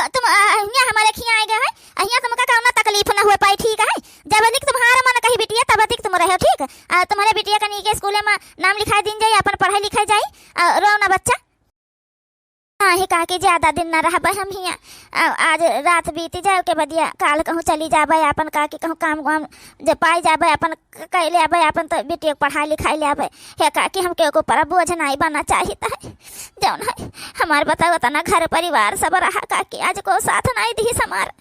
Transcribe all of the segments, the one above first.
तुम यहाँ हमारे खिया आए गए है, यहाँ तुमका कौनो तकलीफ न हो पाई, ठीक है। जब अधिक तुम्हारा मन कही बिटिया तब अधिक तुम रहो, ठीक। तुम्हारे बिटिया का नीके स्कूल में नाम लिखाई दिन जाई, अपन पढ़ाई लिखाई जाई, रो ना बच्चा। हाँ ही काकी ज्यादा दिन न रह हम हिया, आज रात बीती जाए के बदिया काल कहूँ चली जाबे अपन, काकी कहूँ काम वाम जब पाई जाबे अपन कह ले आबे अपन, तो बिटिया पढ़ाई लिखाई ले आबे। हे काकी हमके को पर बोझ नहीं बना चाहिए है, जौन है हमारे बताओ तना घर परिवार सब रहा काकी, आज को साथ नहीं दी हमार।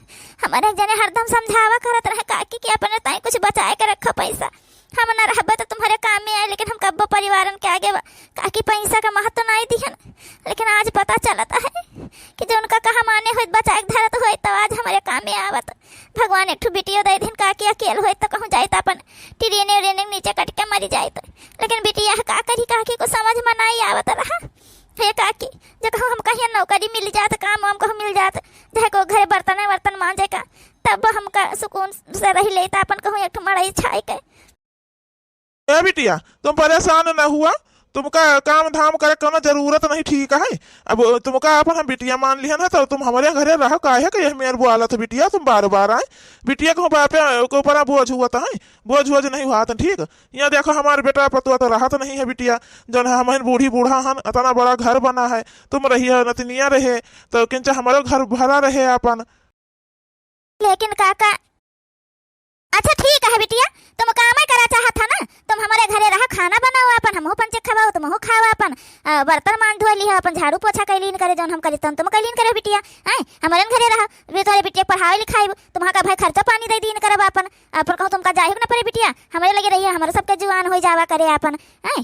हमारे जने हरदम समझावा करत रहे काकी कि अपने ताई कुछ बचाए के रखो पैसा, हम न रहबे तो तुम्हारे काम में आए, लेकिन हम कब्बो परिवारन के आगे काकी पैसा का महत्व नहीं दिहन। लेकिन आज पता चलता है कि जो उनका कहा माने हुए बचाए धरत हुए तो आज हमारे काम में आवत। भगवान एक ठू बिटियो दे दिन काकी अकेल हुए तो कहूँ जाए तो अपन टिरेने उरेने नीचे कट के मरी जाए तो, लेकिन बिटिया का करी काकी को समझ में नहीं आवत रहा। हे काकी जो कहूँ हम कहीं नौकरी मिल जात, काम वाम कहूँ मिल जात, चाहे को घर बर्तन वर्तन मांजे का, तब हमका सुकून से रही लेता अपन कहूँ एक ठू मड़ई छाई के। बिटिया तुम परेशान न हुआ, तुमका काम धाम करे कोनो जरूरत नहीं, ठीक है। अब तुमका अपन हम बिटिया मान लिया ना, तो तुम हमारे घरे रहो, काहे के यह मेरे बुआला था बिटिया, तुम बार बार आए। बिटिया को बापे के ऊपर बोझ हुआ था, बोझ वोझ नहीं हुआ था, ठीक। यहाँ देखो हमारे बेटा पतुआ तो रहा तो नहीं है बिटिया, जो है हमारे बूढ़ी बूढ़ा हन, इतना बड़ा घर बना है, तुम रही है नतनिया रहे तो किंचा हमारे घर भरा रहे अपन। लेकिन काका अच्छा ठीक है बिटिया, तुम काम ही करा चाहत था ना, तुम हमारे घरे रहा, खाना बनाओ अपन, हमहू पंचे खवाओ, तुमहू खाओ अपन, बर्तन मान धो ली अपन, झाड़ू पोछा कैलीन करे, जौन हम करी तुम कैलीन करे बिटिया। हैं हमारे घरे रहा, तुम्हारे बिटिया पढ़ाई लिखाई, तुम्हारा का भाई खर्चा पानी दे दीन करब अपन, अपन कहूँ तुमका जाहिर न पड़े बिटिया, हमारे लगे रहिए, हमारे सबके जुआन हो जावा करे अपन। हैं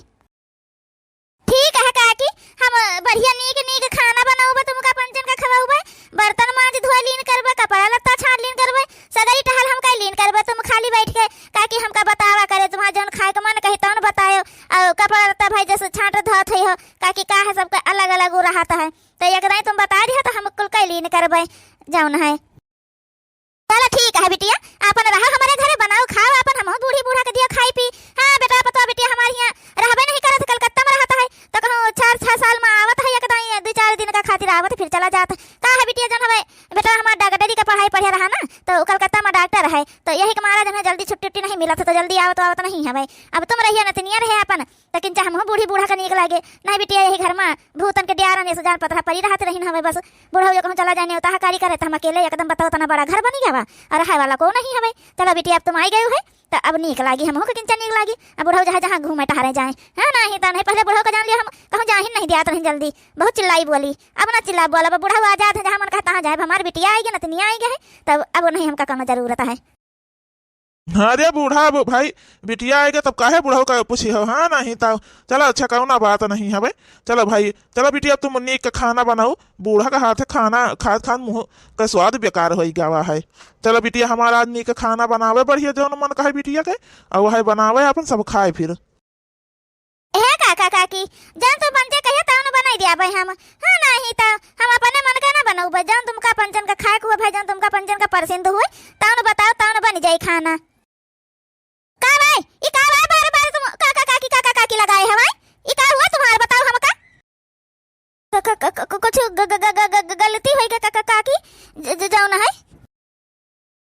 ठीक है काकी, हम बढ़िया नीक नीक खाना बनाऊबे, तुमका पंचन का खवाऊबे, बर्तन मांज धोए लीन करबे, कपड़ा लत्ता छान लीन करबे, सगरी टहल हम लीन करबे, तुम खाली बैठ के काकी हमका बतावा करे, तुम्हारा जौन खाए के मन कही तौन बतायो, और कपड़ा लत्ता भाई जैसे छांट धोत हो काकी का है सबका अलग अलग रहता है, तो एक दिन तुम बता दिया तो हम कुल लीन करबे जौन है। चलो ठीक है बिटिया, अपन रहा हमारे घरे, बनाओ खाओ अपन, हम बूढ़ी बूढ़ा के दिया खाई पी। हाँ बेटा पता बिटिया हमारे यहाँ रहबे नहीं करत, कलकत्ता में रहता है, तो कहूँ 4-6 साल में आवत है, एक 2-4 दिन का खातिर आवत फिर चला जाता का है बिटिया। जन हमें बेटा हमारा डॉक्टरी का पढ़ाई पढ़े रहा ना, तो कलकत्ता में डॉक्टर है, तो यही के मारा जन जल्दी छुट्टी नहीं मिला था, तो जल्दी आवत आवत नहीं हमें। अब तुम रहिए नतनिया रहे अपन, लेकिन चाहे हम बूढ़ी बूढ़ा का नीक लागे नहीं बिटिया, यही घर में भूतन के डियारा ने सजान पतरा परी रहते रही हमें, बस बूढ़ा हो कहूँ चला जाने होता कारी करे, तो हम अकेले एकदम बताओ तना बड़ा घर बनी गया और रहा वाला को नहीं हमें। चलो बिटिया अब तुम आई गए है, तो अब नीक लागी हम के किंचा नीक लागी, अब बुढ़ऊ जहाँ जहाँ घूमे टहरे जाए, है नहीं तो नहीं, पहले बुढ़ऊ को जान लिया हम कहूँ जा ही नहीं दिया तो नहीं, जल्दी बहुत चिल्लाई बोली, अब ना चिल्ला बोला, अब बुढ़ऊ आजाद है, जहाँ मन कहता जाए, हमारी बिटिया आएगी ना तनिया आएगी है, तब अब नहीं हमका कोनो जरूरत है। अरे बूढ़ा भाई बिटिया आएगा तब काहे बूढ़ा का पूछी हो, हाँ नहीं तो चलो अच्छा कहो ना, बात नहीं है भाई। चलो भाई चलो बिटिया तुम नीक का खाना बनाओ, बूढ़ा का हाथ खाना खाद खान मुँह का स्वाद बेकार हो गया है। चलो बिटिया हमारा आज नीक खाना बनावे बढ़िया, जो मन कहे बिटिया के और वह बनावे अपन सब खाए फिर। हे काका काकी जन तुम पंचे कहिए तौन बनाई दिया भाई हम, हाँ नहीं तो हम अपने मन का ना बनाऊ, जन तुमका पंचन का खाए हुआ भाई, जन तुमका पंचन का परसिंद हुए तौन बताओ, तौन बन जाए खाना। का भाई ई का भाई बार बार तुम काका काकी लगाए है भाई, ई का हुआ तुम्हारा बताओ हमका, कुछ गलती हुई का काका काकी जाओ ना है,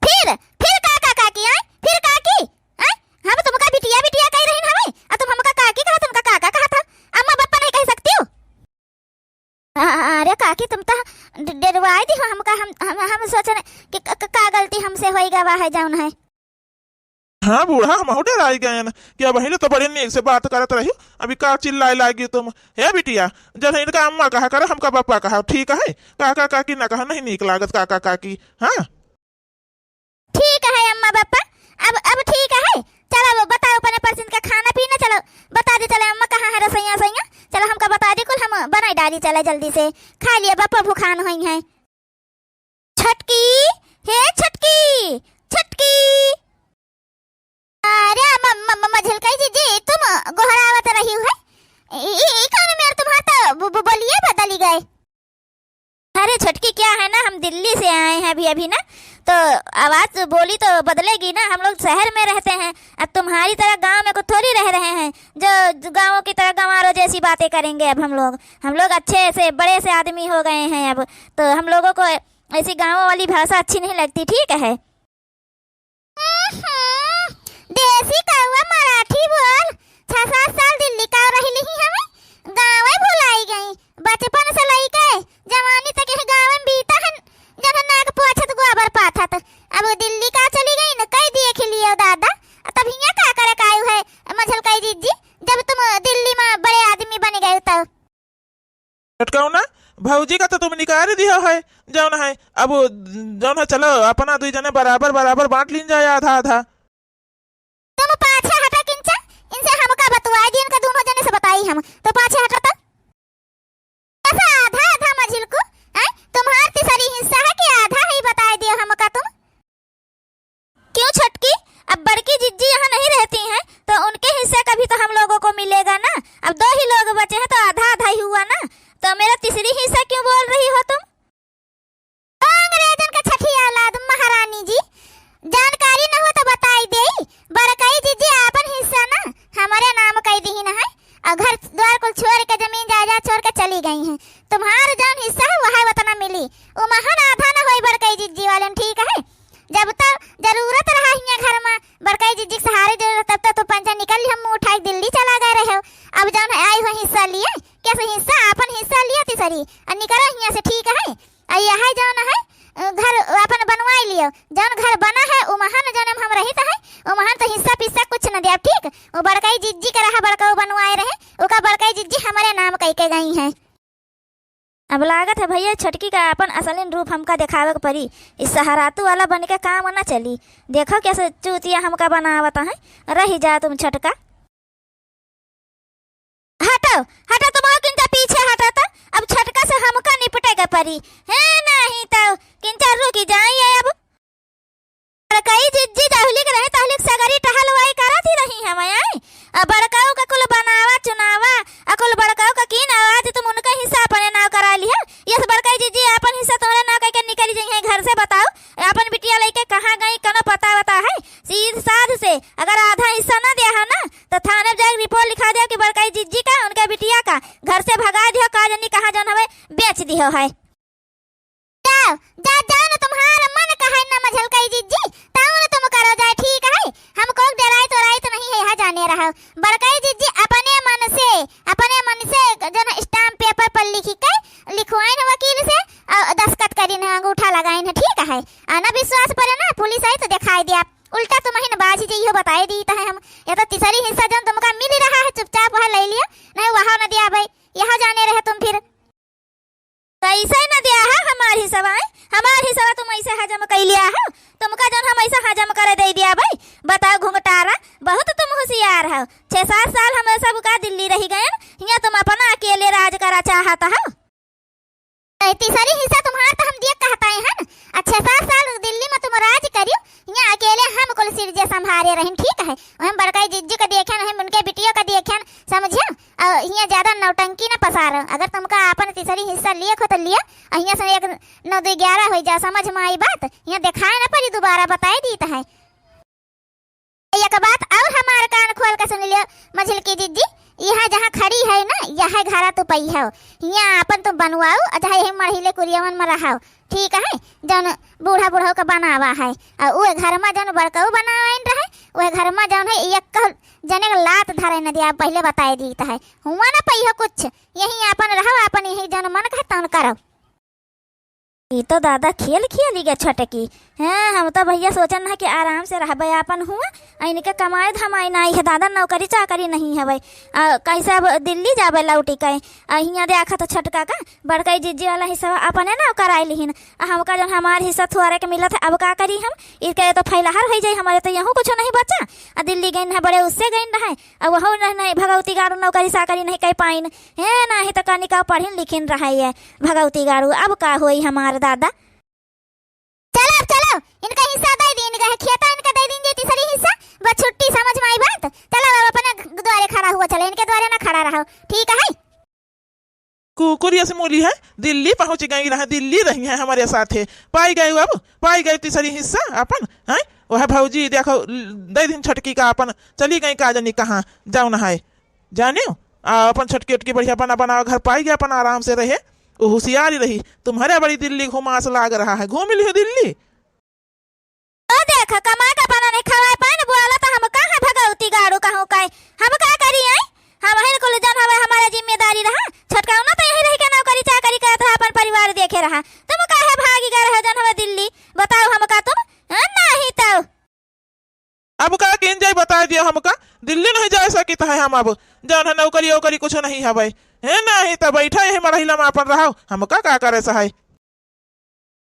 फिर काका काकी आए, फिर काकी आए, हम तुमका बिटिया बिटिया कह रही हमें, आ तुम हमका काकी कहा, तुमका काका कहा था, अम्मा पापा नहीं कह सकती हो। अरे काकी तुम तो डरवाई दी हो हमका, हम सोचने कि का गलती हमसे होई गवा है जाऊन है। हाँ बूढ़ा हम डर गए ना कि अब तो बड़े नीक से बात करत रही, अभी का चिल्लाए लागी तुम। हे बिटिया जब इनका अम्मा कहा करे, हमका पापा कहा, ठीक है, काका काकी ना कहा नहीं नीक लागत काका काकी। हाँ ठीक है अम्मा पापा, अब ठीक है, चलो वो बताओ अपने परसिन का खाना पीना, चलो बता दे, चलो अम्मा कहाँ है रसोईया सैया, चलो हमका बता दे, कुल हम बनाई डाली, चले जल्दी से खा लिए, बापा भूखान हुई है। छटकी हे छटकी छटकी, अरे मम्मा झलकाई जी तुम गोहरावत रही हो है, ई कौन मेरे तुम्हारा तो बोलिए बदली गए। अरे छटकी क्या है ना, हम दिल्ली से आए हैं अभी ना, तो आवाज बोली तो बदलेगी ना, हम लोग शहर में रहते हैं, अब तुम्हारी तरह गांव में को थोड़ी रह रहे हैं जो गांवों की तरह गंवारों जैसी बातें करेंगे। अब हम लोग अच्छे से बड़े से आदमी हो गए हैं, अब तो हम लोगों को ऐसी गाँव वाली भाषा अच्छी नहीं लगती, ठीक है। देसी कौवा मराठी बोल। 6-7 साल दिल्ली का रही ली हमें, गाँव भुलाई गई। बचपन से लइके जवानी तक यही गाँव में बीता है, जब नाक पोछत गोबर पाथत। अब दिल्ली का चली गई न, कई देख लियो दादा। तब हिया का करे कायु है मझल कई जीजी, जब तुम दिल्ली में बड़े आदमी बन गए तब। छटकाऊ ना भौजी का तो तुम निकाल दिया है जौन है। अब जौन है चलो अपना 2 जने बराबर बराबर बांट लीन जाए आधा आधा। तुम पाछे हटा किंचा, इनसे हमका बतवाई दी, इनका दोनों जने से बताई हम, तो पाछे हटा तो ऐसा आधा आधा मझिल को है। तुम्हार तीसरी हिस्सा है कि आधा ही बताई दियो हमका तुम। क्यों छटकी, अब बड़की जिज्जी यहाँ नहीं रहती हैं तो उनके हिस्से का भी तो हम लोगों को मिलेगा ना। अब 2 ही लोग बचे हैं तो आधा आधा ही हुआ ना, तो मेरा तीसरी हिस्सा क्यों बोल रही हो तुम? अंग्रेजन का छठी औलाद महारानी जी, जानकारी न हो तो बताई दे। बड़कई जीजी आपन हिस्सा ना हमारे नाम कई दी न है, और घर द्वार को छोड़ के जमीन जायदाद छोड़ के चली गई हैं। तुम्हारा जौन हिस्सा है वह वतना मिली, वो महान आधा न होई बड़कई जीजी वाले, ठीक है। जब तक जरूरत रहा हिया घर में बड़कई जीजी के सहारे जरूरत, तब तक तो पंचा निकल हम मुंह उठाई दिल्ली चला गए रहे हो। अब जौन आई हो हिस्सा लिए, कैसे हिस्सा अपन हिस्सा लिया तीसरी और निकलो हिया से, ठीक है। और यह जौन है घर अपन बनवाई लियो, जौन घर बना है वो महान जौन हम रहित है, वो महान तो हिस्सा पिस्सा कुछ न दिया, ठीक। वो बड़कई जिज्जी का रहा बड़का बनवाए रहे, उका बड़कई जिज्जी हमारे नाम कह के गई है। अब लागत है भैया छटकी का अपन असलिन रूप हमका दिखावे के परी, इस सहारातू वाला बन के काम न चली। देखो कैसे चूतिया हमका बनावत है, रही जा तुम छटका। हटो हटो, तुम किंचा पीछे हटो तो अब छटका से हमका निपटेगा परी है, नहीं तो किंचा रुकी जाइए। अब बड़कई जिज्जी दहली के रहे तहली सगरी टहलवाई करत ही रही है मैं। अब बड़काऊ का कुल बनावा चुनावा अकुल बड़काऊ का कीन आवाज तुम उनका हिस्सा अपने नाव करा लिया। यस बड़कई जिज्जी अपन हिस्सा तुम्हारे नाव कह के निकली जाई है घर से, बताओ अपन बिटिया लेके कहाँ गई कनो पता बता है। सीध साध से अगर आधा हिस्सा न दिया है ना तो थाने जाकर रिपोर्ट लिखा दिया कि बड़कई जिज्जी का उनके बिटिया का घर से भगा दियो, का जनी कहाँ जन हमें बेच दियो है। जाओ जा जाओ न, तुम्हारा मन कहे न मझल कई जिज्जी, ताऊ न तुम करो जाए, ठीक है। हमको डराई तो राई तो नहीं है, यहाँ जाने रहा बड़कई जिज्जी अपने मन से जन स्टाम्प पेपर पर लिखी के लिखवाई न वकील से दस्तखत करी न अंगूठा लगाई न, ठीक है। आना विश्वास पर ना पुलिस आई तो दिखाई दिया, उल्टा तुम ही न बाजी जी हो बताई दी है हम। ये तो तीसरी हिस्सा जन तुमका मिल रहा है, चुपचाप वहाँ ले लिया, नहीं वहाँ न दिया भाई, यहाँ जाने रहे तुम फिर कैसे न दिया है हमारी हिस्सा, हमारी हिस्सा तुम ऐसे हजम कर लिया है, तुमका जन हम ऐसा हजम करे दे दिया भाई। बताओ घुंघटारा, बहुत तुम होशियार हो। 6-7 साल हम सब का दिल्ली रही गए, यहाँ तुम अपना अकेले राज करा चाहता हो। तीसरी हिस्सा तुम्हारा तो हम दिया कहता है। 6-7 साल दिल्ली में तुम राज करियो, यहाँ अकेले हम कुल सिरजे संभाले रहे, ठीक है। हम बड़कई जिज्जी का देखे हम उनके बिटियों का देखे, समझियो। यहाँ ज्यादा नौटंकी न पसारो, अगर तुमका अपन तीसरी हिस्सा लिए खो तो लिया, यहाँ से 1 9 2 11 हो जा, समझ में आई बात। यहाँ दिखाए न पड़ी, दोबारा बताई दी है। एक बात और हमारे कान खोल कर सुन लियो मझिल की जिज्जी, यहाँ जहाँ खड़ी है ना यह घरा तो पई है, यहाँ अपन तो बनवाओ जहाँ मढ़ीले कुरियवन में रहो, ठीक है। जौन बूढ़ा बूढ़ा का बनावा है और वो घर में जौन बड़काऊ बनावाइन रहे, वह घर में जौन है एक जने का लात धरे न दिया, पहले बताई दी है। हुआ ना पई हो कुछ, यही अपन रहो, अपन यही जौन मन कहे तौन करो। ये तो दादा खेल खेली गया छटकी हैं, हम तो भैया सोचन है कि आराम से रह अपन हुआ, इनके कमाए धमाई नहीं है दादा, नौकरी चाकरी नहीं है भाई। कैसे अब दिल्ली जाबे लौटी कहे, यहाँ देखा तो छटका का बड़कई जिज्जी वाला हिस्सा अपने ना कराई लिहिन, हमका जो हमारे हिस्सा थोड़े के मिला था, अब का करी हम, इसके तो फैलहार हो जाए, हमारे तो यहाँ कुछ नहीं बचा। दिल्ली गई है बड़े उससे गई रहे, अब वह नहीं भगवती गारू नौकरी चाकरी नहीं कह पाइन है, नहीं तो कनिका पढ़िन लिखिन रहे है भगवती गारू, अब का हुई हमारे दादा। चलो चलो इनका हिस्सा दे दी, इनका खेता इनका दे दीजिए तीसरी हिस्सा, बस छुट्टी, समझ में आई बात। चलो अब अपने द्वारे खड़ा हुआ, चले इनके द्वारे ना खड़ा रहो, ठीक है। कुकुरिया से मोली है दिल्ली पहुंच गई रहा, दिल्ली रही है हमारे साथ है, पाई गए अब पाई गए तीसरी हिस्सा अपन है। वह भौजी देखो दे दिन छटकी का अपन चली गई का जानी कहाँ जाओ ना है, जाने अपन छटकी उटकी बढ़िया बना बना घर पाई गया, अपन आराम से रहे, वो होशियारी रही। तुम्हारे बड़ी दिल्ली घुमास लाग रहा है, घूम ली हो दिल्ली। देख कमा का पाना नहीं खवाए पाए ना बोला तो हम कहाँ भगवती गाड़ू कहूँ का हम का करी आई हम हिन को जन हवे हमारा जिम्मेदारी रहा छटका ना तो यही रही के नौकरी चाकरी करत रहा अपन परिवार देखे रहा तुम काहे भागी गए हो जन हवे दिल्ली बताओ हम का तुम नहीं तो अब का किन जाए बता दिया हमका दिल्ली नहीं जा सकित है हम अब जन है नौकरी वोकरी कुछ नहीं है भाई है नहीं तो बैठा यही मरहिला में अपन रहो हमका का करे सहाय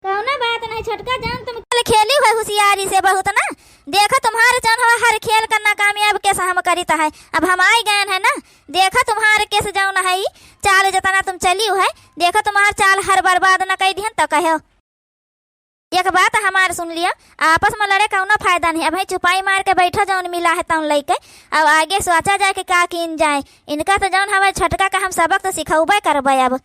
कौना बात नहीं छटका जान तुम कल खेली हुई होशियारी से बहुत ना देखो तुम्हारे जान हवा हर खेल करना कामयाब कैसे हम करीता है अब हम आई गए हैं ना देखो तुम्हारे कैसे जाओ ना है चाल जतना तुम चली है देखो तुम्हार चाल हर बर्बाद न कही दिहन तो कहो एक बात हमारे सुन लिया आपस में लड़े कौनो फायदा नहीं अब चुपाई मार के बैठा जौन मिला है तौन लेके अब आगे सोचा जाए कि का किन जाए इनका तो जौन हमारे छटका का हम सबक तो सिखौबे करबे अब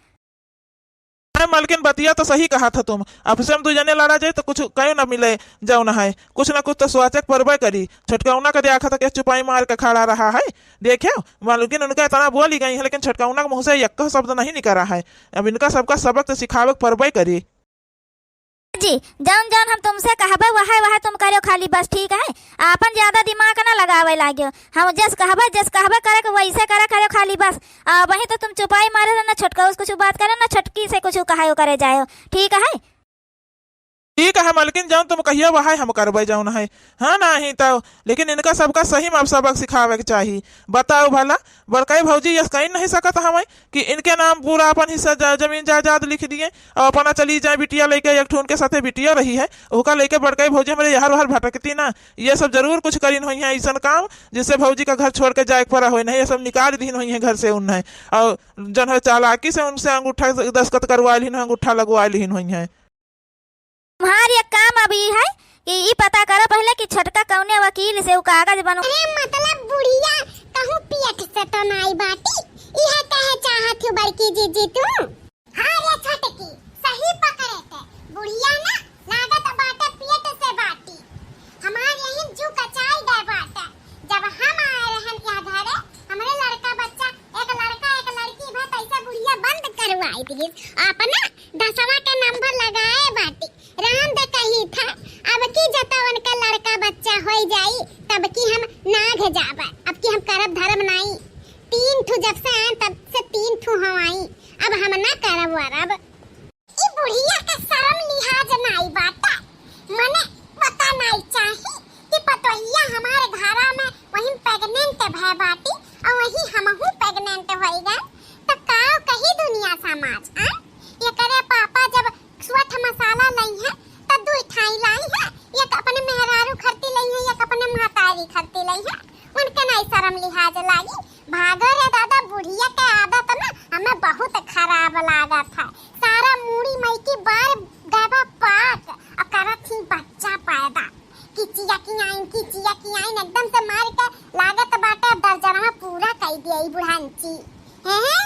मलकिन बतिया तो सही कहा था तुम अब से हम दो जने लड़ा जाए तो कुछ कहीं ना मिले जाओ ना है कुछ ना कुछ तो स्वाचक परबे करी छटकाउना का देखा था कि चुपाई मार के खड़ा रहा है देखे मलकिन उनका इतना बोल ही गई है लेकिन छटकाउना के मुंह से एक शब्द नहीं निकला है अब इनका सबका सबक तो सिखावे परबे करी जी जौन जौन हम तुमसे कहबे वह तुम करो खाली बस ठीक है आपन ज्यादा दिमाग ना लगावे लागियो हम जस कहबे करे के वैसे करो खाली बस वही तो तुम चुपाई मारे ना छटका उसको कुछ बात करे ना छटकी से कुछ कहायो करे जायो ठीक है ठीक है मलकिन जाऊँ तुम कहिए वह हम करबे जाऊन है हाँ नहीं तो लेकिन इनका सबका सही में सबक सिखावे के चाहिए बताओ भला बड़काई भौजी यस कहीं नहीं सकत हमें कि इनके नाम पूरा अपन हिस्सा जमीन जायदाद लिख दिए और अपना चली जाए बिटिया लेके एक ठून के साथे बिटिया रही है ओका लेके बड़काई भौजी हमारे यहाँ वहर भटकती ना ये सब जरूर कुछ करीन हुई है ऐसा काम जिससे भौजी का घर छोड़ के जाए पड़ा हो नहीं ये सब निकाल दी हुई है घर से उन्हें और जन है चालाकी से उनसे अंगूठा दस्खत करवा ली अंगूठा लगवा ली हुई है तुम्हारी एक काम अभी है कि ये पता करो पहले कि छटका कौने वकील से वो कागज बनो मतलब बुढ़िया कहूँ पियट से तो नहीं बाटी यह कहे चाहत हो बड़की जीजी तुम हाँ रे छटकी सही पकड़े थे बुढ़िया ना लागत बाटे पियट से बाटी हमारे यहीं जू कचाई गए बाटे जब हम आए रहन यहाँ घरे हमारे लड़का बच्चा एक लड़का एक लड़की भत ऐसा बुढ़िया बंद करवाई थी अपना 10वां का नंबर लगाए बाटी राम दे कही था अब की जतावन का लड़का बच्चा हो जाई तब की हम नाग जाबा अब की हम करब धर्म नहीं 3 ठू जब से आए तब से 3 ठू हवाई अब हम ना करब वरब ई बुढ़िया का शर्म लिहाज नहीं बाटा मने पता नहीं चाहिए कि पतोहिया हमारे घरा में वहीं प्रेग्नेंट भय बाटी और वही हमहू प्रेग्नेंट होई गए तो का कही दुनिया समाज आ ये करे पापा जब स्वच्छ मसाला लाई है तब 2 ठाई लाई है एक अपने मेहरारू खरती लाई है एक अपने महतारी खरती लाई है उनके नहीं शर्म लिहाज लागी भागो रे दादा बुढ़िया के आदत ना हमें बहुत खराब लागा था सारा मूड़ी मई की बार गवा पाक और करत थी बच्चा पैदा किचिया की आइन एकदम से मार के लागत बाटे दर्जन में पूरा कह दिया ई बुढ़ांची हैं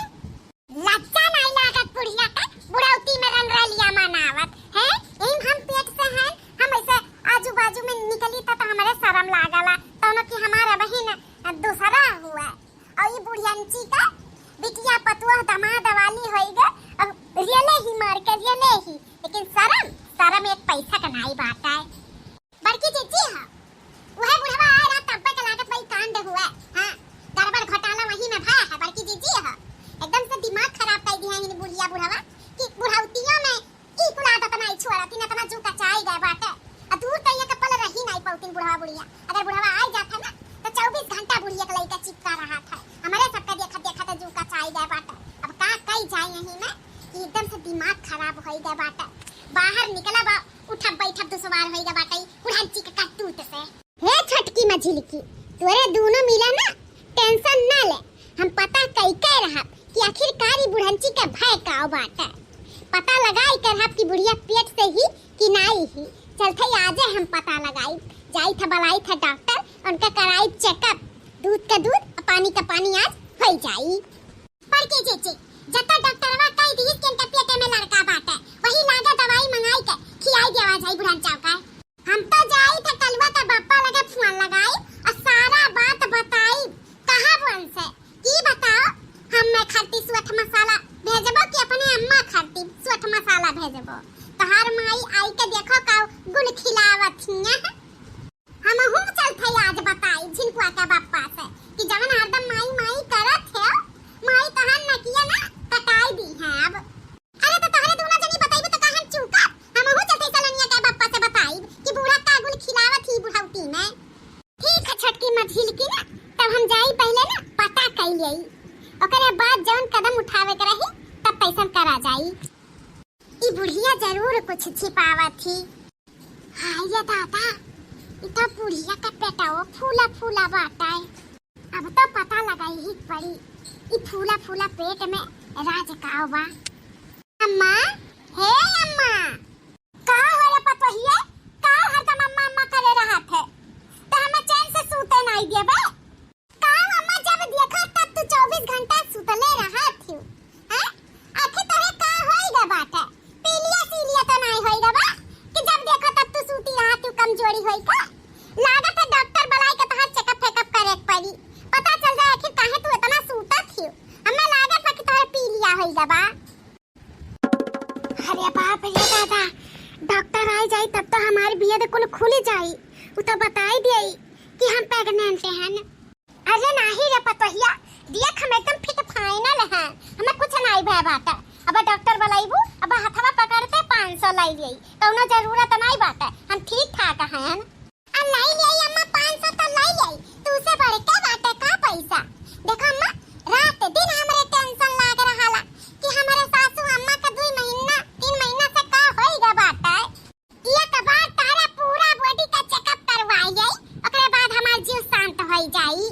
लज्जा नहीं लागत बुढ़िया का बुढ़ौती में रन रलिया मनावत है इन हम पेट से हैं हम ऐसे आजू बाजू में निकली तो हमारे शर्म लागला तोनो की हमारा बहन दूसरा हुआ और ये बुढ़ियांची का बिटिया पतुआ दामाद वाली होई गए रियले ही मार के रियले ही लेकिन शर्म एक पैसा का नहीं बात है बड़की जीजी हां वह बुढ़वा आ रहा तब के लागत भाई कांड हुआ हां गड़बड़ घोटाला वही में भया है बड़की जीजी हां एकदम से दिमाग खराब कर दिया है इन बुढ़िया बुढ़वा कि बुढ़ौतियों में ई कुल आदत नहीं छोड़ती ना तना जू कचाई गए बाटे आ दूर त ये कपल रही नहीं पौतिन बुढ़वा बुढ़िया अगर बुढ़वा आ जाता ना तो 24 घंटा बुढ़िया के लइका चिपका रहा था हमारे सबका देखा तो जू कचाई गए बाटे अब का कई जाए यहीं में कि एकदम से दिमाग खराब होई गए बाटे बाहर निकला बा उठब बैठब तो सवार होई गए बाटे बुढ़ांची का कटूट से हे छटकी मझिलकी तोरे दोनों मिला ना टेंशन ना ले हम पता कई कह रहा कि आखिरकार ये बुढ़ंची का भय का बात है पता लगाई कर हम की बुढ़िया पेट से ही कि नहीं ही चलते आजे हम पता लगाई जाई था बलाई था डॉक्टर उनका कराई चेकअप दूध का दूध पानी का पानी आज हो जाई पर के जीजी जता डॉक्टरवा कह दी कि इनके पेट में लड़का बात है वही लागे दवाई मंगाई के खिलाई देवा जाई बुढ़ंचा का हम तो जाई था कलवा का बापा लगे फोन लगाई और सारा बात बताई कहां बन से की बताओ हम मैं खाती स्वच्छ मसाला भेजबो कि अपने अम्मा खाती छिपावा थी। हाय ये दादा, इतना बुढ़िया का पेटाओ फूला फूला बाटा है। अब तो पता लगा ही पड़ी ई फूला फूला पेट में राज का बा। अम्मा, हे अम्मा, का हो रे पतोहिए, का हरदम अम्मा अम्मा करे रहा थे, तो हमें चैन से सूते नहीं दिए बे। का अम्मा जब देखा तब तू 24 घंटा सुतले रहा थी, हैं? आखिर तोरे का होइगा बाटे, पीलिया सीलिया तो नहीं होइगा बा कि जब देखा तब तू सूती रहा थी, कमजोरी होई का? लागत है डॉक्टर बुलाए के तोहर चेकअप फेकअप करे पड़ी, पता चल जाए आखिर काहे तू इतना सूता थी। हमें लागत है कि तोरे पीलिया होइगा बा। अरे बाप रे दादा, डॉक्टर आ जाई तब तो हमारी बियद कुल खुल जाई, उ तो बताई देई कि हम प्रेग्नेंट हैं। अरे नहीं रे पतोहिया, देख हम एकदम फिट फाइनल हैं, हमें कुछ नहीं भय बाटे। अब डॉक्टर बुलाईबू, अब हथवा पकड़ते 500 लाई लेई, कौनो जरूरत नहीं बाटे, हम ठीक ठाक हैं। आ लाई लेई अम्मा 500 तो लाई लेई, तू से बढ़ के बाटे का पैसा। देखो अम्मा, रात दिन हमरे टेंशन लाग रहाला कि हमारे सासू अम्मा का 2 महीना 3 महीना से का होइगा बाटे। एक बार तारा पूरा बॉडी का चेकअप करवाई जाई, ओकरे बाद हमार जीव शांत होई जाई।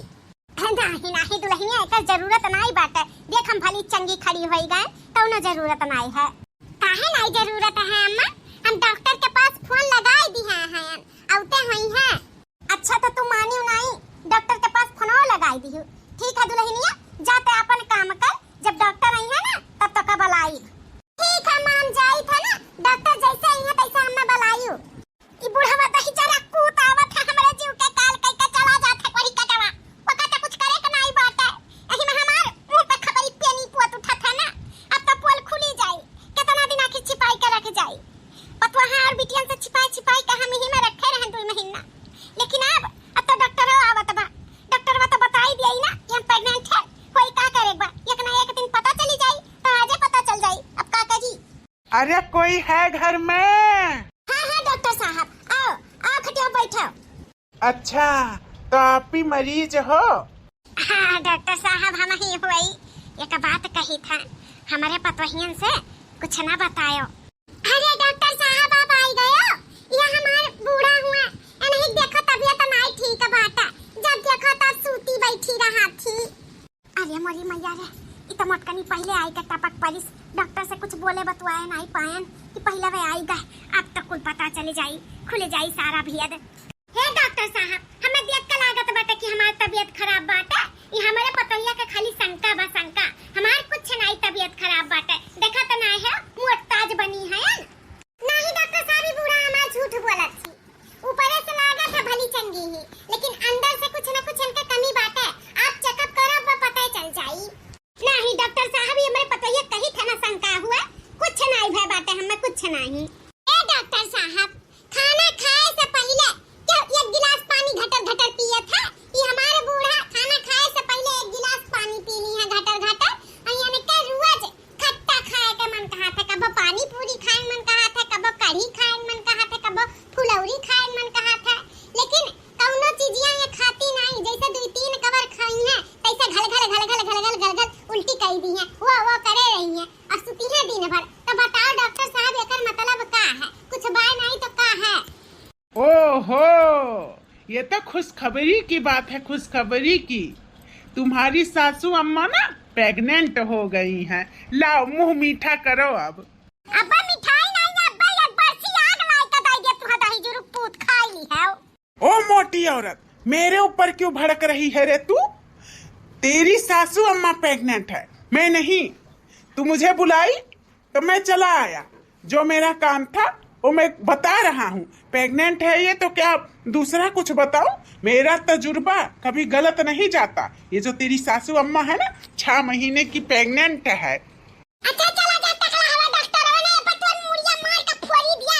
नहीं नहीं दुल्हनिया, एकर जरूरत नहीं बाटे, देख हम भली चंगी खड़ी होई गए, कौनो जरूरत नहीं है। काहे नहीं जरूरत है अम्मा, हम डॉक्टर के पास फोन लगाई दी हैं, आउते होई हैं। अच्छा तो तू मानियो नहीं, डॉक्टर के पास फोन लगाई दी। ठीक है दुल्हनिया, जाते अपन काम कर, जब डॉक्टर आई है ना तब तो का बुलाई। ठीक है माम, जाई था ना डॉक्टर जैसे आई है तैसे हमें बुलाइयो। ई बुढ़वा तो ही जरा कूत आवत है हमरे जीव के काल कई के चला जात है कोई कटवा, ओका कुछ करे के नहीं बात है। एही में हमार मुंह पे खबरी पेनी पुत उठत है ना, अब तो पोल खुली जाई, कितना दिन आखिर छिपाई के रख जाई। पतवा हां और बिटियन से छिपाई के हम ही में रखे रहन 2 महीना, लेकिन अब तो डॉक्टर आवत बा, डॉक्टर तो बताई दिया ना कि हम प्रेग्नेंट है, कोई का करेगा, एक ना एक दिन पता चली जाई, तो आजे पता चल जाई, अब का करी। अरे कोई है घर में? हाँ डॉक्टर साहब, आओ आओ खटिया बैठो। अच्छा, तो आप भी मरीज हो? हाँ डॉक्टर साहब, हम ही हुई। एक बात कही था, हमारे पतोहियन से कुछ ना बतायो। अरे डॉक्टर साहब, आप आई गए, ये हमारे बूढ़ा हुआ, नहीं देखो तबीयत नहीं ठीक बाटा, जब देखो तब सूती बैठी रहा थी। अरे मोरी मैया रे, इतना मोटकनी पहले आई के टपक पलिस, डॉक्टर से कुछ बोले बतवाए नहीं पायन कि पहले वे आई गए, अब तो कुल पता चली जाई, खुल जाई सारा भेद। हे डॉक्टर साहब, हमें देख के लागत बाटे कि हमारी तबीयत खराब बाटे, ये हमारे पतोहिया के खाली शंका बा शंका, हमार कुछ नहीं तबीयत खराब बाटे, देखा तो नहीं है मोट ताज बनी है। नहीं डॉक्टर साहब, ये बूढ़ा हमार झूठ बोलत थी, ऊपर से लागत है भली चंगी ही, लेकिन अंदर से कुछ ना कुछ इनके कमी बाटे, आप चेकअप करब तो पता चल जाई। नहीं डॉक्टर साहब, ये हमारे पतोहिया कही था ना शंका हुआ, कुछ नहीं भय बाटे, हमें कुछ नहीं। ए डॉक्टर साहब, खाना खाए से पहले क्या 1 गिलास पानी घटर घटर पिया था? ये हमारे बूढ़ा खाना खाए से पहले 1 गिलास पानी पीनी है घटर घटर, और यानी के रोज खट्टा खाए के मन कहा था, कब पानी पूरी खाए मन कहा था, कब कढ़ी खाए मन कहा था, कब फुलौरी खाए मन कहा था, लेकिन कौनो चीजियां ये खाती नहीं, जैसे 2-3 कवर खाई हैं तैसे घल उल्टी कर दी है, वो करे रही है और सुती है दिन भर। तो बताओ डॉक्टर साहब, एकर मतलब का है? कुछ बाय नहीं तो का है? ओहो, ये तो खुशखबरी की बात है, खुशखबरी की। तुम्हारी सासू अम्मा ना प्रेग्नेंट हो गई हैं। लाओ मुंह मीठा करो अब। अब्बा मिठाई नहीं, अब्बा एक बरसी आग लाई का दाई दे, तू दही जरूर पूत खाई ली है। ओ मोटी औरत, मेरे ऊपर क्यों भड़क रही है रे तू? तेरी सासू अम्मा प्रेग्नेंट है, मैं नहीं। तू मुझे बुलाई तो मैं चला आया, जो मेरा काम था वो मैं बता रहा हूँ। प्रेग्नेंट है ये तो क्या दूसरा कुछ बताऊं? मेरा तजुर्बा कभी गलत नहीं जाता। ये जो तेरी सासू अम्मा है ना, 6 महीने की प्रेग्नेंट है। अच्छा चला जा, टकला हवा डॉक्टर ने पतवन मुड़िया मार के फोड़ी दिया।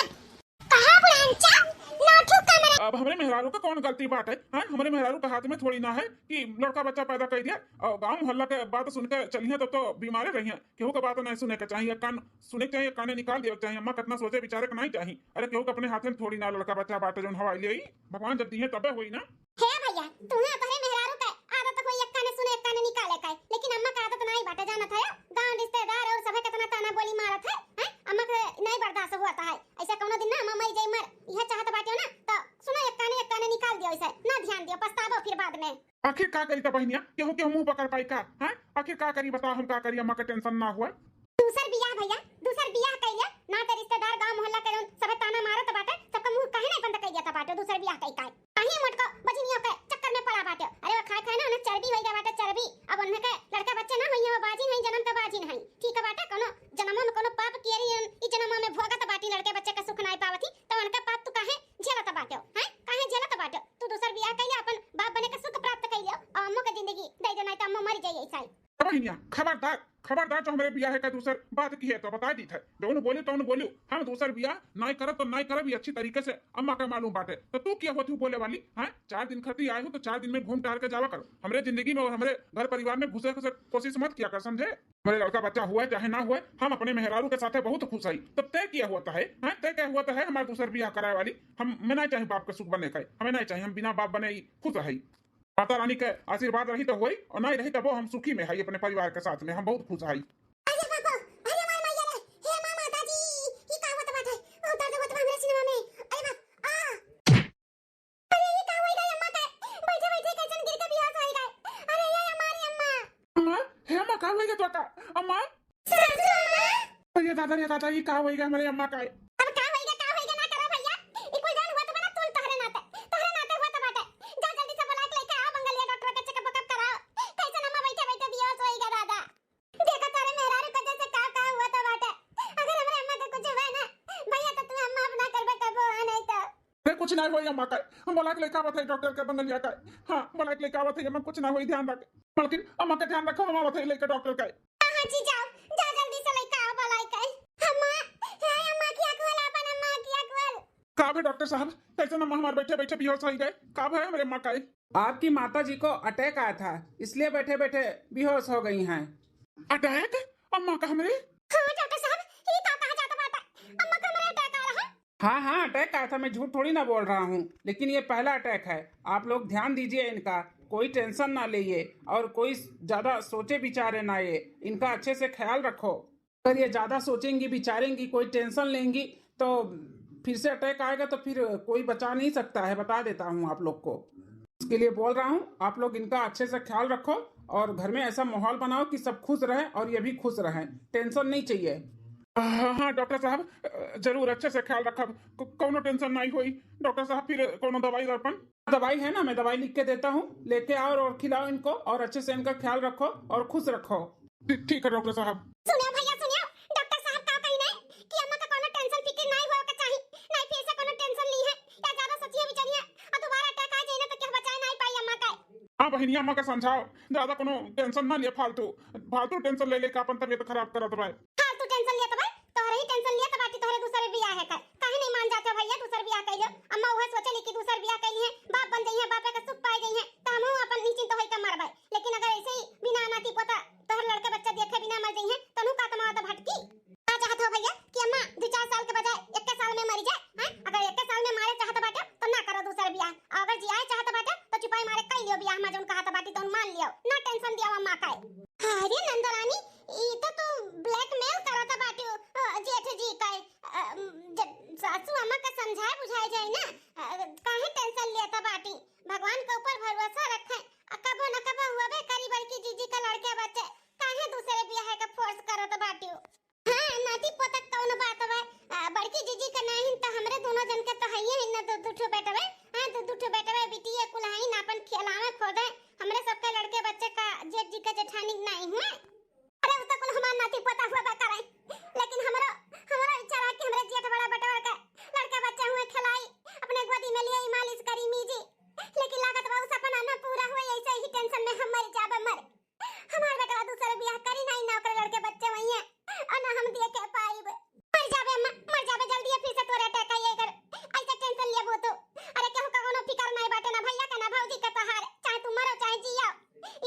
कहां बुढ़ांचा नाठू कमरा। अब हमारे मेहरारू का कौन गलती बात है? हाँ, हमारे मेहरारू के हाथ में थोड़ी ना है कि लड़का बच्चा पैदा कर दिया और गांव मोहल्ला के बात सुन के चलिए तो बीमारे रही हैं। केहू का बात नहीं सुने के चाहिए, कान सुने के चाहिए, काने निकाल दिया चाहिए। अम्मा कितना सोचे विचारे के नहीं चाहिए। अरे केहू के अपने हाथ में थोड़ी ना लड़का बच्चा बात जो हवा ले भगवान जब दी है तबे हुई ना। हे भैया, तुम्हें अपने मेहरारू का आदत कोई एक काने सुने एक काने निकाले का, लेकिन अम्मा का आदत नहीं बाटे। जाना था गांव रिश्तेदार और सब कितना ताना बोली मारत है, हैं? अम्मा के नहीं बर्दाश्त हुआ होता है ऐसा कोनो दिन ना अम्मा मर जाई मर यह चाहत बाटे ना तो सुनो एक काने निकाल दियो ऐसा ना ध्यान दियो पछतावो फिर बाद में। आखिर का करी तो बहनिया केहू केहू मुंह पकड़ पाई का हैं? आखिर का करी बताओ, हम का करी, अम्मा का टेंशन ना हुआ। दूसर बियाह भैया दूसर बियाह कइले ना तो रिश्तेदार गांव मोहल्ला के सब ताना मारत बाटे सबका मुंह काहे नहीं बंद कइ देता बाटे दूसर बियाह कइ काहे काहे मोटको बजनियों के चक्कर में पड़ा बाटे। अरे वो खाए ना चर्बी होई गया बाटे चर्बी। अब उनके के लड़का बच्चे ना होई है बाजी नहीं जन्म तो बाजी नहीं ठीक है बाटे कोनो जन्म में कोनो पाप केरी ई जन्म में भोगत बाटी लड़के बच्चे के सुख नहीं पावती तो उनका पाप तू काहे झेलत बाटे हैं काहे झेलत बाटे। तू दूसर बियाह कइले अपन बाप बने के सुख प्राप्त कइले और अम्मो के जिंदगी दे दे नहीं तो अम्मो मर जाई ऐसा। बहनिया खबरदार जो हमारे बियाह का दूसर बात की है तो बता दी थे दोनों बोले तो बोलू हम दूसर बियाह नहीं करब तो नहीं करब अच्छी तरीके से अम्मा का मालूम बाटे। तो तू क्या होती बोले वाली हैं? 4 दिन खती आए हो तो 4 दिन में घूम टहल के जावा करो। हमारे जिंदगी में और हमारे घर परिवार में घुसे कोशिश मत किया कर समझे। हमारे लड़का बच्चा हुआ चाहे ना हुआ हम अपने मेहरारू के साथ बहुत खुश आई। तब तय किया हुआ है तय क्या हुआ है हमारे दूसर बियाह कराए वाली। हम मैं नहीं चाहे बाप का सुख बने का हमें नहीं चाहिए, हम बिना बाप बने खुश है। माता रानी के आशीर्वाद रही तो हुई और नहीं रही तो वो हम सुखी में है अपने परिवार के साथ में हम बहुत खुश है। अरे बाबा अरे मार मैया रे हे मां माता जी ई का होत बाटे ओ दर्द होत बा मेरे सिनेमा में। अरे बाप अरे ये का होई गई अम्मा के बैठे बैठे कैसन गिर के बेहोश हो गए। अरे ये हमारी अम्मा हे अम्मा का होई गया तो का अम्मा सासू अम्मा ये दादा ये का होई गया हमारे अम्मा का। अब का होई गया ना करो भैया ई कोई जान होत बना तुल तहरे नाते होत बाटे जा जल्दी से बुला के लेके आ बंगलिया डॉक्टर के चेकअप कराओ कैसन अम्मा बैठे बैठे बेहोश होई गया दादा। देखा तारे मेहरारू का जैसे का हुआ था बाटे अगर हमारे अम्मा का कुछ हुआ ना भैया तो तू अम्मा अपना करबे कबो आ नहीं तो फिर कुछ ना होई अम्मा का। हम बोला के लेके आवत है डॉक्टर के बंगलिया का। हां बोला के लेके आवत है अम्मा कुछ ना होई ध्यान रख लेकिन अम्मा का ध्यान रखो। हम आवत है लेके डॉक्टर का। हां जी जाओ जा जल्दी से लेके आओ भलाई कर अम्मा हे अम्मा की अकल अपन अम्मा की अकल का है डॉक्टर साहब कैसे अम्मा हमारे बैठे बैठे बेहोश हो गए का है मेरे अम्मा का। आपकी माता जी को अटैक आया था इसलिए बैठे बैठे बेहोश हो गई हैं। अटैक अम्मा का हमारे। हां डॉक्टर साहब ये का कहा जाता बात अम्मा का मेरा अटैक आ रहा है। हाँ अटैक आया था, मैं झूठ थोड़ी ना बोल रहा हूँ, लेकिन ये पहला अटैक है। आप लोग ध्यान दीजिए इनका, कोई टेंशन ना लीजिए और कोई ज्यादा सोचे विचारे ना ये, इनका अच्छे से ख्याल रखो। अगर ये ज्यादा सोचेंगी विचारेंगी कोई टेंशन लेंगी तो फिर से अटैक आएगा तो फिर कोई बचा नहीं सकता है, बता देता हूँ आप लोग को। इसके लिए बोल रहा हूँ आप लोग इनका अच्छे से ख्याल रखो और घर में ऐसा माहौल बनाओ कि सब खुश रहें और ये भी खुश रहें, टेंशन नहीं चाहिए। हाँ डॉक्टर साहब जरूर अच्छे से ख्याल रखब कोनो टेंशन नहीं हुई। डॉक्टर साहब फिर कोनो दवाई दर्पण दवाई है ना, मैं दवाई लिख के देता हूँ, लेके आओ और खिलाओ इनको और अच्छे से इनका ख्याल रखो और खुश रखो। ठीक है डॉक्टर साहब। सुनियो भैया सुनियो डॉक्टर साहब का कही नहीं कि अम्मा का कोनो टेंशन फिक्र नहीं होए के चाहिए नहीं फिर से कोनो टेंशन ली है या ज्यादा सोचिए विचारिए और दोबारा अटैक आ जाए ना तो क्या बचाए नहीं पाई अम्मा का। हाँ बहनी अम्मा का समझाओ ज्यादा कोनो टेंशन ना लिए फालतू टेंशन ले लेकर अपन तबीयत खराब करत भाई। हां तू टेंशन लिया तो भाई तोहरे ही टेंशन लिया तो बाकी तोहरे दूसरे बियाह है काहे नहीं मान जाते भैया दूसर बियाह कइले अम्मा ओहे सोचली कि दूसर बियाह कइली है बाप बन जाई है बापे का सुख पाए जाई है त हमहू अपन निश्चिंत होई के मरबै। लेकिन अगर ऐसे ही बिना नाती पोता तोहर लड़के बच्चा देखे बिना मर जाई है तनु का तमा तो भटकी का चाहत हो भैया कि अम्मा 2-4 साल के बजाय 1 साल में मर जाए हैं। अगर 1 साल में मारे चाहत बाटे तो ना करो दूसर बियाह अगर जियाए चाहत बाटे तो चुपाई मारे कइ लियो बियाह में जोन कहत बाटी तो मान लियो ना टेंशन दिया अम्मा का। अरे नंदरानी ई तो ब्लैकमेल करत बाटी जेठ जी का सासू अम्मा का समझाए बुझाए जाए ना काहे टेंशन लेता बाटी भगवान के ऊपर भरोसा रखे कबो न कबो हुआबे करी बल्कि जीजी का लड़के बच्चे काहे दूसरे बियाह का फोर्स करत बाटी। हां नाती पोता कौन बात बा बड़की जीजी का नहीं तो हमरे दोनों जन के तो हइए न तो दुठो बेटवे हां तो दुठो बेटवे बिटिया कुलहाई ना अपन खिलावे खोदे हमरे सबके लड़के बच्चे का जेठ जी का जेठानी नहीं हुए। अरे उ तो कुल हमार नाती पोता हुआ बा करे लेकिन हमरा इच्छा रहा कि हमरे जेठ बड़ा बटवा का लड़का बच्चा हुए खिलाई अपने गोदी में लिए मालिश करी मीजी लेकिन लागत बा उस सपना ना पूरा हुए ऐसे ही टेंशन में हम मर जाबे मर हमार बेटा दूसरे बियाह करी नहीं ना ओकर लड़के बच्चे वही है और ना हम देख पाइब मर जाबे मर जाबे जल्दी फिर से तोरे अटैक आइए कर ऐसे टेंशन लेबो तो अरे केहू का कोनो फिकर नहीं बाटे ना भैया का ना भौजी का तहार चाहे तू मरो चाहे जियो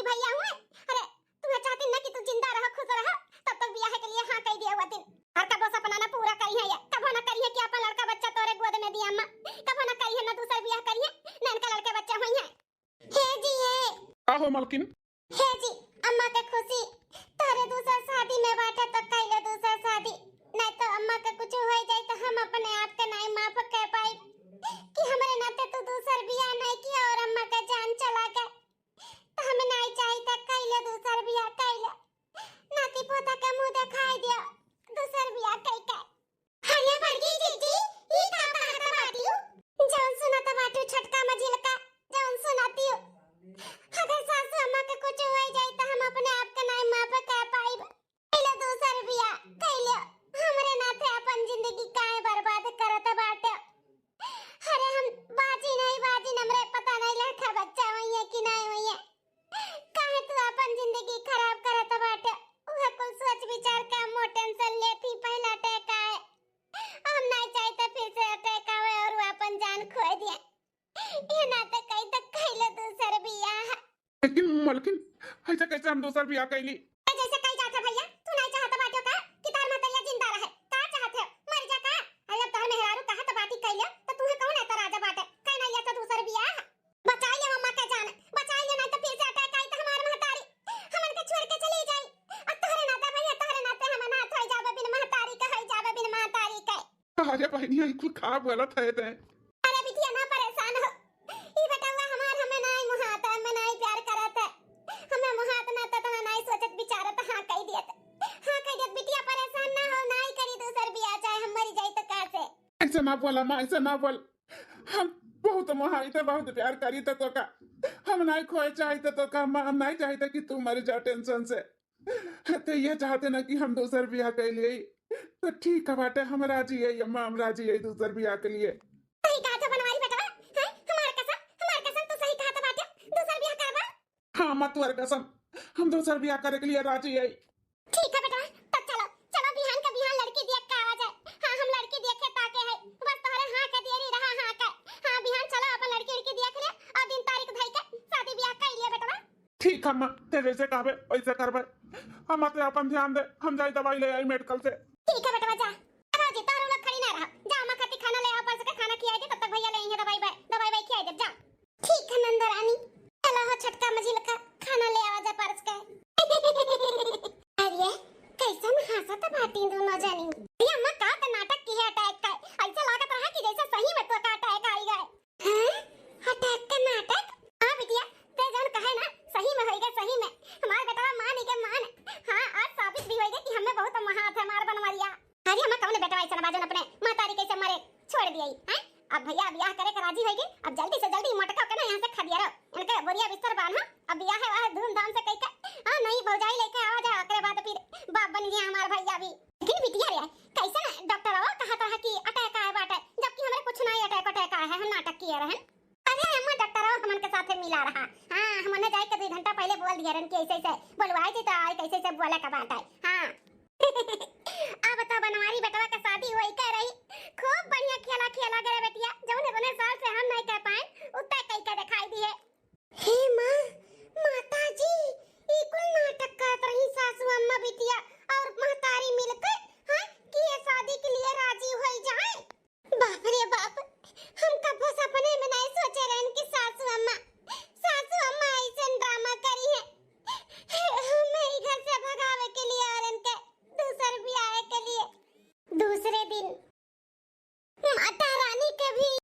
ई भैया हुए। अरे तू चाहती ना कि तू जिंदा रहो खुश रहो तब तक बियाह के लिए हां कह दिया हुआ दिन और कबो सपना ना पूरा करी है कबो ना करी है कि अपन लड़का बच्चा तोरे गोद में दिया अम्मा कबो ना करी है ना दूसरा बियाह करी है ना इनका लड़के बच्चा हुई है। हे जी हे हो मलकिन हे जी अम्मा के खुशी तोरे दूसरा शादी में बाटे तो कइले दूसरा शादी नहीं तो अम्मा के कुछ हो जाए तो हम मलकिन ऐसा कैसे हम दूसर बियाह कैली? जैसे कही जाता भैया, तू नहीं चाहता बाटो का कि तार मतरिया जिंदा रहे, का चाहते हो मर जा का? अरे तार मेहरारू कहा तो बाती कइले तो तुम्हें कौन है तो राजा बाटे कह नहीं तो दूसर बियाह बचाई ले अम्मा के जान, बचाई ले नहीं तो फिर से अटैक आई तो हमार महतारी हमन के छोड़ के चली जाई। और तोहरे नाता भैया तोहरे नाते हम अनाथ हो जाबे बिन महतारी के, हो जाबे बिन महतारी के। अरे बहनिया कुल खा गलत है ते। अरे बिटिया ना परेशान हो, ई बेटवा हमार हमें नहीं मुहात है, हमें नहीं प्यार करत है, हमें मुहात ना तो नहीं सोचत बिचारत हां कह दियत, हां कह दियत। बिटिया परेशान ना हो, नहीं करी दूसर बियाह, चाहे हम मरी जाई तो कैसे। ऐसे ना बोल अम्मा, ऐसे ना बोल। हम बहुत मोहाइते बहुत प्यार करी तो का हम नहीं खोए चाहते तो का अम्मा, हम नहीं चाहते कि तू मर जा टेंशन से। तो ये चाहते ना कि हम दूसर बियाह कर लिए तो ठीक है बाटे, हम राजी है अम्मा, हम राजी है दूसर बियाह के लिए। सही कहा तो बनवारी बेटवा, हैं हमार कसम तू सही कहा तो बाटे, दूसर बियाह करवा। हाँ मत तुम्हारे कसम, हम दूसर बियाह करे के लिए राजी है। ठीक है बेटवा, तब चलो चलो बिहान का बिहान लड़की देख के आवा जाए। हां हम लड़की देखे ताके है, बस तोहरे हां के देरी रहा हां के। हां बिहान चलो अपन लड़की देख ले और दिन तारीख धई के शादी बियाह कर लिए बेटवा। ठीक है अम्मा, ते जैसे कहबे वैसे करबे। हम ते अपन ध्यान दे, हम जाई दवाई ले आई मेडिकल से। ठीक है बेटवा जा, अब जी तारू लोग खड़ी ना रहा, जा अम्मा खाती खाना ले आओ, पर से खाना खिया दे, तब तक भैया लेंगे दवाई खिया दे जा। ठीक है नंदरानी, चलो हो छटका मझिल का खाना ले आवा जा परस के। अरे कैसन हंसत बाटी दोनों जनी। ये अम्मा का तो नाटक की है अटैक का, ऐसा लागत रहा कि जैसे सही में तो का अटैक आई गए। हैं अटैक का नाटक? हां बिटिया ते जन कहे ना सही में होएगा, सही में हमार बेटा मान के मान। हां आज साबित भी होएगा कि हमें बहुत महात है मार बनवरिया। अरे हम कौन बेटा ऐसा बाजन अपने मातारी कैसे मरे छोड़ दिया हैं। अब भैया ब्याह करे के राजी होगी, अब जल्दी से जल्दी मटका के ना यहां से खदिया रहो, इनके बोरिया बिस्तर बांधा, अब ब्याह है वह धूमधाम से कई के। हां नहीं भौजाई लेके आवा जा, ओकरे बाद फिर बाप बन गया हमार भैया भी। लेकिन बिटिया रे कैसे डॉक्टर आओ कहा था कि अटैक आया बाटे, जबकि हमरे कुछ नहीं अटैक आया है, हम नाटक किए रहन। अरे अम्मा डॉक्टर आओ हमन के साथे मिला रहा। हां हमने जाए के 2 घंटा पहले बोल दिया रहन कि ऐसे ऐसे बोलवाए थे तो आई कैसे से बोले का बात है। हां अब तो बनवारी बेटवा का शादी होई कर रही, खूब बढ़िया खेला गया बेटिया, जौने बने साल से हम नहीं कह पाए उतना कई के दिखाई दिए। हे मां माताजी ई कुल नाटक करत रही सासू अम्मा बिटिया और महतारी मिलकर, हां कि ये शादी के लिए राजी हो जाए। बाप रे बाप, हम कबो सपने में नहीं सोचे रहन कि सासू अम्मा ऐसे ड्रामा करी है मेरी घर से भगावे के लिए और इनके दूसर ब्याह के लिए। दूसरे दिन माता रानी के भी